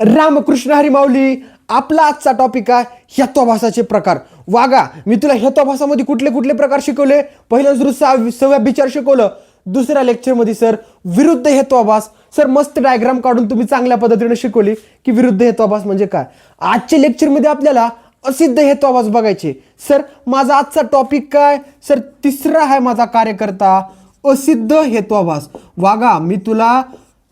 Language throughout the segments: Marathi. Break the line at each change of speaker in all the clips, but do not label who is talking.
रामकृष्ण हरी माऊली. आपला आजचा टॉपिक आहे हेत्वाभासाचे प्रकार. वागा, मी तुला हेत्वाभासामध्ये कुठले कुठले प्रकार शिकवले. पहिलं सव्या विचार शिकवलं. दुसऱ्या लेक्चरमध्ये सर विरुद्ध हेत्वाभास. सर मस्त डायग्राम काढून तुम्ही चांगल्या पद्धतीने शिकवली की विरुद्ध हेत्वाभास म्हणजे काय. आजच्या लेक्चरमध्ये आपल्याला असिद्ध हेत्वाभास बघायचे. सर माझा आजचा टॉपिक काय. सर तिसरा आहे माझा कार्यकर्ता असिद्ध हेत्वाभास. वागा, मी तुला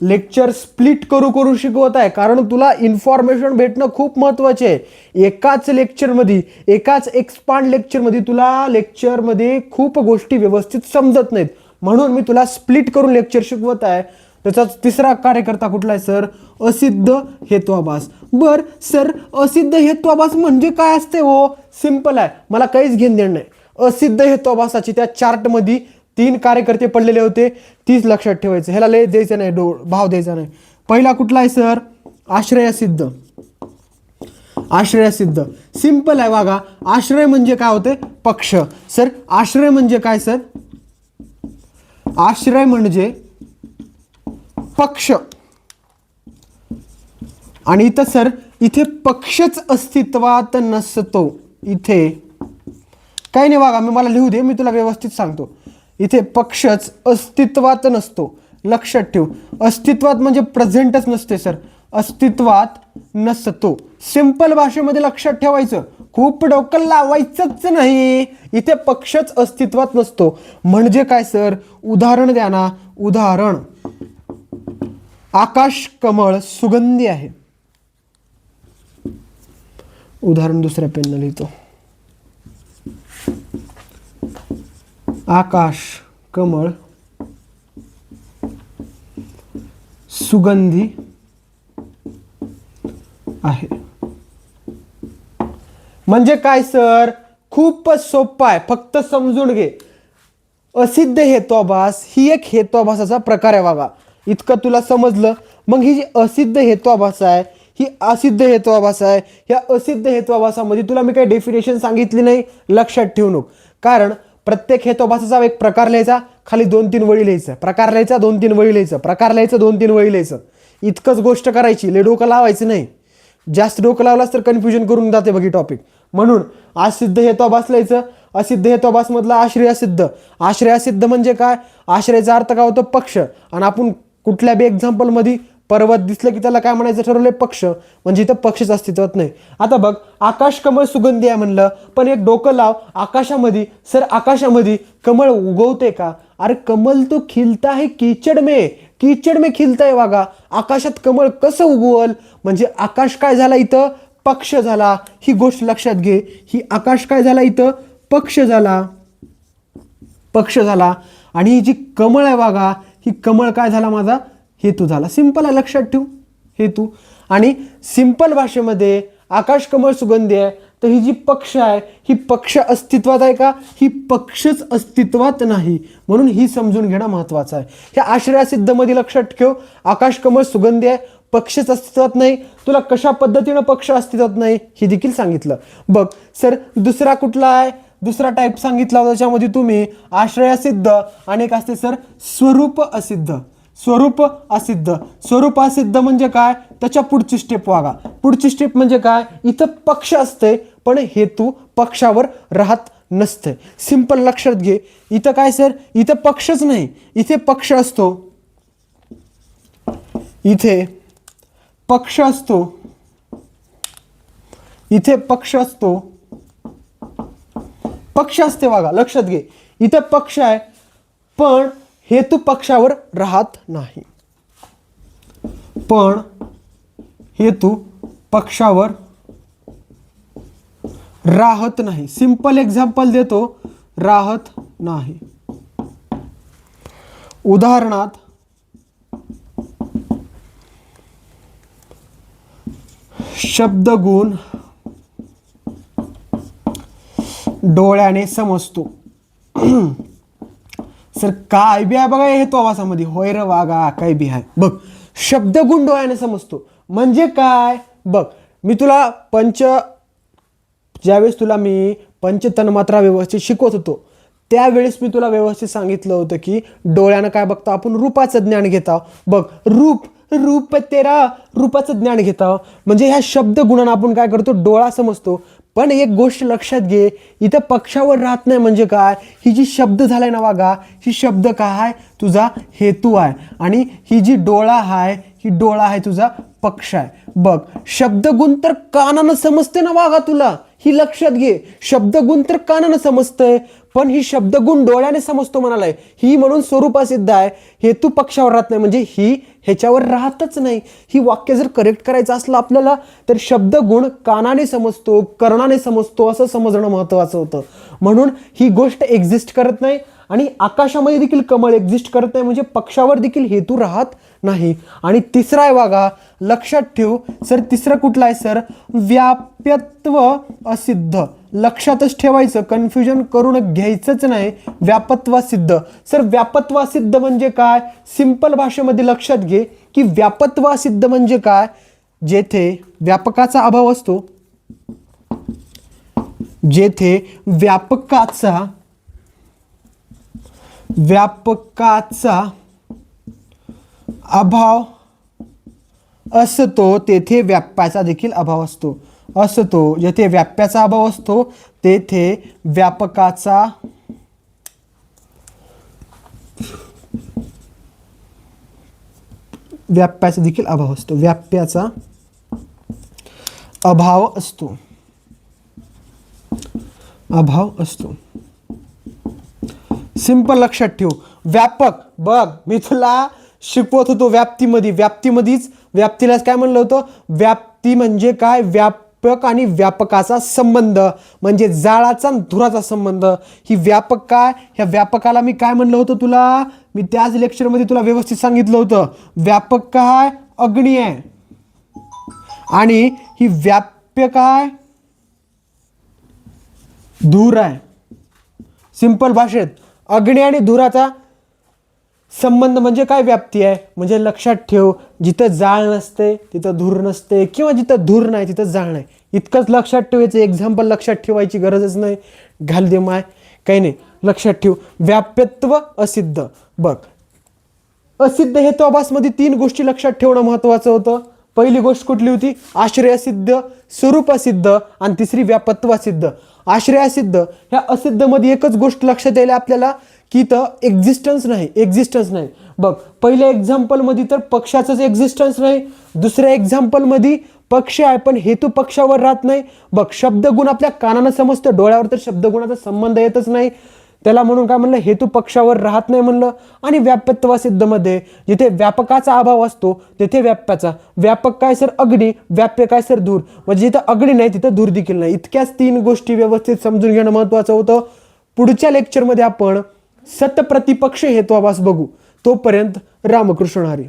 लेक्चर स्प्लिट करू शिकवत आहे, कारण तुला इन्फॉर्मेशन भेटणं खूप महत्त्वाचे आहे. एकाच लेक्चरमध्ये, एकाच एक्सपांड लेक्चरमध्ये तुला लेक्चरमध्ये खूप गोष्टी व्यवस्थित समजत नाहीत, म्हणून मी तुला स्प्लिट करून लेक्चर शिकवत आहे. त्याचा तिसरा कार्यकर्ता कुठला आहे सर. असिद्ध हेत्वाभास. बर सर, असिद्ध हेत्वाभास म्हणजे काय असते हो. सिंपल आहे, मला काहीच घेणं देणं नाही. असिद्ध हेत्वाभासाची त्या चार्टमध्ये 3 कार्यकर्ते पडलेले होते, तीच लक्षात ठेवायचं. ह्याला लय द्यायचं नाही, भाव द्यायचा नाही. पहिला कुठला आहे सर. आश्रयसिद्ध. आश्रयसिद्ध सिंपल आहे बघा. आश्रय म्हणजे काय होते. पक्ष. सर आश्रय म्हणजे काय सर. आश्रय म्हणजे पक्ष. आणि इथं सर इथे पक्षच अस्तित्वात नसतो. इथे काही नाही बघा, मला लिहू दे, मी तुला व्यवस्थित सांगतो. इथे पक्षच अस्तित्वात नसतो. लक्षात ठेव. अस्तित्वात म्हणजे प्रेझेंटच नसते सर. अस्तित्वात नसतो. सिंपल भाषेमध्ये लक्षात ठेवायचं, खूप डोकं लावायचंच नाही. इथे पक्षच अस्तित्वात नसतो म्हणजे काय सर. उदाहरण द्या ना. उदाहरण, आकाश कमळ सुगंधी आहे. उदाहरण दुसऱ्या पेनने लिहितो. आकाश कमळ सुगंधी आहे. म्हणजे काय सर. खूपच सोपं आहे, फक्त समजून घे. असिद्ध हेत्वाभास ही एक हेत्वाभासाचा प्रकार आहे बघा. इतकं तुला समजलं. मग ही जी असिद्ध हेत्वाभास आहे ही असिद्ध हेत्वाभास आहे. या असिद्ध हेत्वाभासामध्ये तुला मी काही डेफिनेशन सांगितली नाही, लक्षात ठेवू नको. कारण प्रत्येक हेत्वाभासाचा एक प्रकार लिहायचा, खाली 2-3 वळी लिहायचं. प्रकार लिहायचा, 2-3 वळी लिहायचं. प्रकार लिहायचं, 2-3 वळी लिहायचं. इतकंच गोष्ट करायची, लय डोकं लावायचं नाही. जास्त डोकं लावलास तर कन्फ्युजन करून जाते बघी टॉपिक. म्हणून असिद्ध हेत्वाभास लिहायचं. असिद्ध हेत्वाभास मधला आश्रयसिद्ध. आश्रयसिद्ध म्हणजे काय. आश्रयाचा अर्थ काय होतो. पक्ष. आणि आपण कुठल्या बी एक्झाम्पलमध्ये पर्वत दिसलं की त्याला काय म्हणायचं ठरवलंय. पक्ष. म्हणजे इथं पक्षच अस्तित्वात नाही. आता बघ, आकाश कमळ सुगंधी आहे म्हणलं, पण एक डोकं लाव. आकाशामध्ये सर, आकाशामध्ये कमळ उगवते का. अरे कमल तो खिलता है कीचड़ में. कीचड़ में खिलता है वागा. आकाशात कमळ कसं उगवल. म्हणजे आकाश काय झाला इथं. पक्ष झाला. ही गोष्ट लक्षात घे. ही आकाश काय झाला इथं. पक्ष झाला. पक्ष झाला. आणि ही जी कमळ आहे बघा, ही कमळ काय झाला माझा. हेतू झाला. सिंपल आहे, लक्षात ठेवू. हेतू. आणि सिंपल भाषेमध्ये आकाश कमळ सुगंधी आहे, तर ही जी पक्ष आहे ही पक्ष अस्तित्वात आहे का. ही पक्षच अस्तित्वात नाही, म्हणून ही समजून घेणं महत्वाचं आहे. ह्या आश्रयसिद्ध मध्ये लक्षात ठेव. आकाश कमळ सुगंधी आहे, पक्षच अस्तित्वात नाही. तुला कशा पद्धतीनं पक्ष अस्तित्वात नाही हे देखील सांगितलं. बघ सर, दुसरा कुठला आहे. दुसरा टाईप सांगितला होता, त्याच्यामध्ये तुम्ही आश्रयसिद्ध आणि एक असते सर स्वरूप असिद्ध. स्वरूप असिद्ध. स्वरूप असिद्ध म्हणजे काय. त्याच्या पुढची स्टेप वागा. पुढची स्टेप म्हणजे काय. इथं पक्ष असते पण हेतू पक्षावर राहत नसते. सिंपल लक्षात घे. इथं काय सर. इथं पक्षच नाही, इथे पक्ष असतो. इथे पक्ष असतो. इथे पक्ष असतो. पक्ष असते बघा, लक्षात घे. इथे पक्ष आहे पण हेतू पक्षावर राहत नाही. पण हेतू पक्षावर राहत नाही. सिंपल एक्झाम्पल देतो. राहत नाही. उदाहरणात शब्दगुण डोळ्याने समजतो. सर काय बी आहे बघा हेत्वाभासामध्ये. होय र वागा, काय बी आहे बघ. शब्दगुण डोळ्याने समजतो म्हणजे काय. बघ मी तुला ज्यावेळेस तुला मी पंचतन्मात्रा व्यवस्थित शिकवत होतो, त्यावेळेस मी तुला व्यवस्थित सांगितलं होतं की डोळ्यानं काय बघतो आपण. रूपाचं ज्ञान घेता. बघ रूप रूप तेरा, रूपाचं ज्ञान घेत आहोत. म्हणजे ह्या शब्द गुणांना आपण काय करतो, डोळा समजतो. पण एक गोष्ट लक्षात घे, इथं पक्षावर राहत नाही म्हणजे काय, ही जी शब्द झालाय ना वागा, ही शब्द काय आहे, तुझा हेतू आहे. आणि ही जी डोळा आहे, ही डोळा आहे तुझा पक्ष आहे. बघ, शब्दगुण तर कानानं समजते ना वागा तुला, ही लक्षात घे. शब्दगुण तर कानानं समजतंय, पण ही शब्दगुण डोळ्याने समजतो म्हणालाय. ही म्हणून स्वरूपासिद्ध आहे. हेतू पक्षावर राहत नाही म्हणजे ही ह्याच्यावर राहतच नाही. ही वाक्य जर करेक्ट करायचं असलं आपल्याला, तर शब्दगुण कानाने समजतो, कर्णाने समजतो असं समजणं महत्त्वाचं होतं. म्हणून ही गोष्ट एक्झिस्ट करत नाही. आणि आकाशामध्ये देखील कमळ एक्झिस्ट करत नाही म्हणजे पक्षावर देखील हेतू राहत नाही. आणि तिसरा आहे बघा, लक्षात ठेव सर, तिसरं कुठलं आहे सर, व्याप्यत्व असिद्ध. लक्षातच ठेवायचं, कन्फ्युजन करून घ्यायचंच नाही. व्यापत्वासिद्ध सर, व्यापत्वासिद्ध म्हणजे काय, सिंपल भाषेमध्ये लक्षात घे की व्यापत्वासिद्ध म्हणजे काय, जेथे व्यापकाचा अभाव असतो, जेथे व्यापकाचा अभाव असतो तेथे व्याप्याचा देखील अभाव असतो. जेथे व्याप्याचा अभाव असतो तेथे व्यापकाचा देखील अभाव असतो. व्याप्याचा अभाव असतो. सिंपल लक्षात ठेव. व्यापक, बघ मी तुला शिकवत होतो व्याप्तीलाच काय म्हणलं होतं, व्याप्ती म्हणजे काय, व्यापक आणि व्यापकाचा संबंध म्हणजे जाळाचा आणि धुराचा संबंध. ही व्यापक काय, ह्या व्यापकाला मी काय म्हणलं होतं तुला, मी त्याच लेक्चरमध्ये तुला व्यवस्थित सांगितलं होतं. व्यापक काय, अग्नी आहे. आणि ही व्याप्य काय, धूर आहे. सिंपल भाषेत अग्नी आणि धुराचा संबंध म्हणजे काय, व्याप्ती आहे. म्हणजे लक्षात ठेव, जिथं जाळ नसते तिथं धूर नसते, किंवा जिथं धूर नाही तिथं जाळ नाही. इतकंच लक्षात ठेवायचं. एक्झाम्पल लक्षात ठेवायची गरजच नाही, घाल दे माय, काही नाही. लक्षात ठेव, व्याप्यत्व असिद्ध. बघ, असिद्ध हेतुआभासमध्ये 3 गोष्टी लक्षात ठेवणं महत्त्वाचं होतं. पहिली गोष्ट कुठली होती, आश्रयसिद्ध, स्वरूपसिद्ध आणि तिसरी व्यापत्वासिद्ध. आश्रयसिद्ध ह्या असिद्धमध्ये एकच गोष्ट लक्षात यायला आपल्याला की इथं एक्झिस्टन्स नाही. बघ, पहिल्या एक्झाम्पलमध्ये तर पक्षाचंच एक्झिस्टन्स नाही. दुसऱ्या एक्झाम्पलमध्ये पक्ष आहे पण हेतू पक्षावर राहत नाही. बघ, शब्दगुण आपल्या कानानं समजतं, डोळ्यावर तर शब्दगुणाचा संबंध येतच नाही. त्याला म्हणून काय म्हणलं, हेतू पक्षावर राहत नाही म्हणलं. आणि व्याप्यत्वासिद्धमध्ये जिथे व्यापकाचा अभाव असतो तेथे व्याप्याचा. व्यापक काय सर, अग्नी. व्याप्य काय सर, धूर. म्हणजे जिथं अग्नी नाही तिथं धूर देखील नाही. इतक्याच 3 गोष्टी व्यवस्थित समजून घेणं महत्त्वाचं होतं. पुढच्या लेक्चरमध्ये आपण सतप्रतिपक्ष हेतुआभास बघू. तोपर्यंत रामकृष्ण हरी.